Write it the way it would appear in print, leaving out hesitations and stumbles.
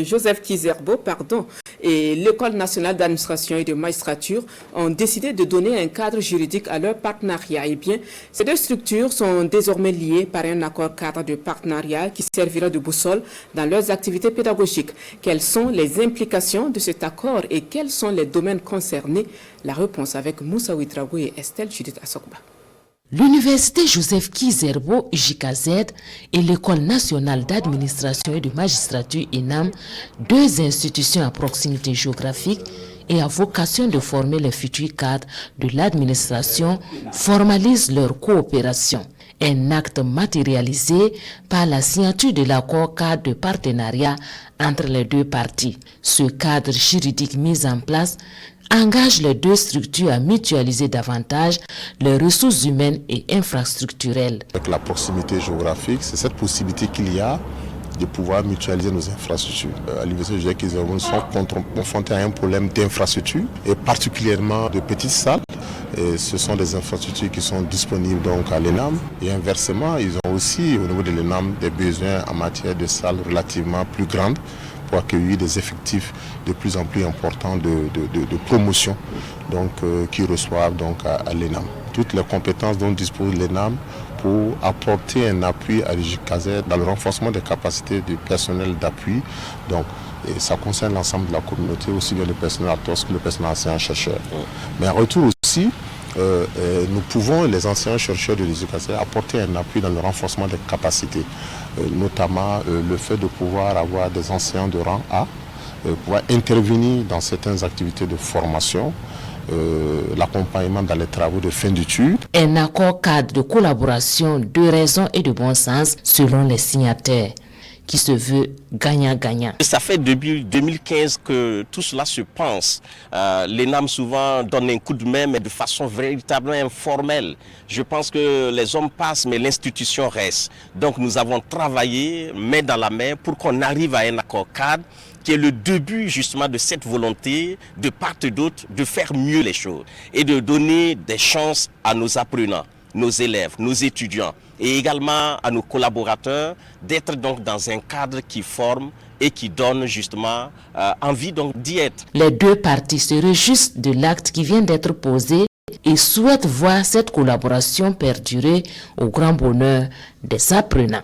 Joseph Kizerbo, et l'École nationale d'administration et de magistrature ont décidé de donner un cadre juridique à leur partenariat. Eh bien, ces deux structures sont désormais liées par un accord cadre de partenariat qui servira de boussole dans leurs activités pédagogiques. Quelles sont les implications de cet accord et quels sont les domaines concernés? La réponse avec Moussa Ouidraogo et Estelle Judith Assokba. L'Université Joseph Kizerbo, JKZ, et l'École nationale d'administration et de magistrature INAM, deux institutions à proximité géographique et à vocation de former les futurs cadres de l'administration, formalisent leur coopération. Un acte matérialisé par la signature de l'accord cadre de partenariat entre les deux parties. Ce cadre juridique mis en place engage les deux structures à mutualiser davantage les ressources humaines et infrastructurelles. Avec la proximité géographique, c'est cette possibilité qu'il y a de pouvoir mutualiser nos infrastructures. À l'Université Joseph Kizerbo, nous sommes confrontés à un problème d'infrastructure et particulièrement de petites salles. Et ce sont des infrastructures qui sont disponibles donc à l'ENAM et inversement, ils ont aussi au niveau de l'ENAM des besoins en matière de salles relativement plus grandes pour accueillir des effectifs de plus en plus importants de promotion donc, qui reçoivent donc, à l'ENAM. Toutes les compétences dont dispose l'ENAM pour apporter un appui à l'JKZ dans le renforcement des capacités du personnel d'appui. Donc, et ça concerne l'ensemble de la communauté, aussi bien le personnel ATOS que le personnel enseignant-chercheur. Mais en retour aussi, nous pouvons, les enseignants chercheurs de l'JKZ, apporter un appui dans le renforcement des capacités, notamment le fait de pouvoir avoir des enseignants de rang A, pouvoir intervenir dans certaines activités de formation, l'accompagnement dans les travaux de fin d'études. Un accord cadre de collaboration, de raison et de bon sens selon les signataires, qui se veut gagnant-gagnant. Ça fait depuis 2015 que tout cela se pense. L'ENAM souvent donne un coup de main, mais de façon véritablement informelle. Je pense que les hommes passent, mais l'institution reste. Donc nous avons travaillé main dans la main pour qu'on arrive à un accord cadre qui est le début justement de cette volonté de part et d'autre de faire mieux les choses et de donner des chances à nos apprenants, nos élèves, nos étudiants et également à nos collaborateurs d'être donc dans un cadre qui forme et qui donne justement envie donc d'y être. Les deux parties se réjouissent de l'acte qui vient d'être posé et souhaitent voir cette collaboration perdurer au grand bonheur des apprenants.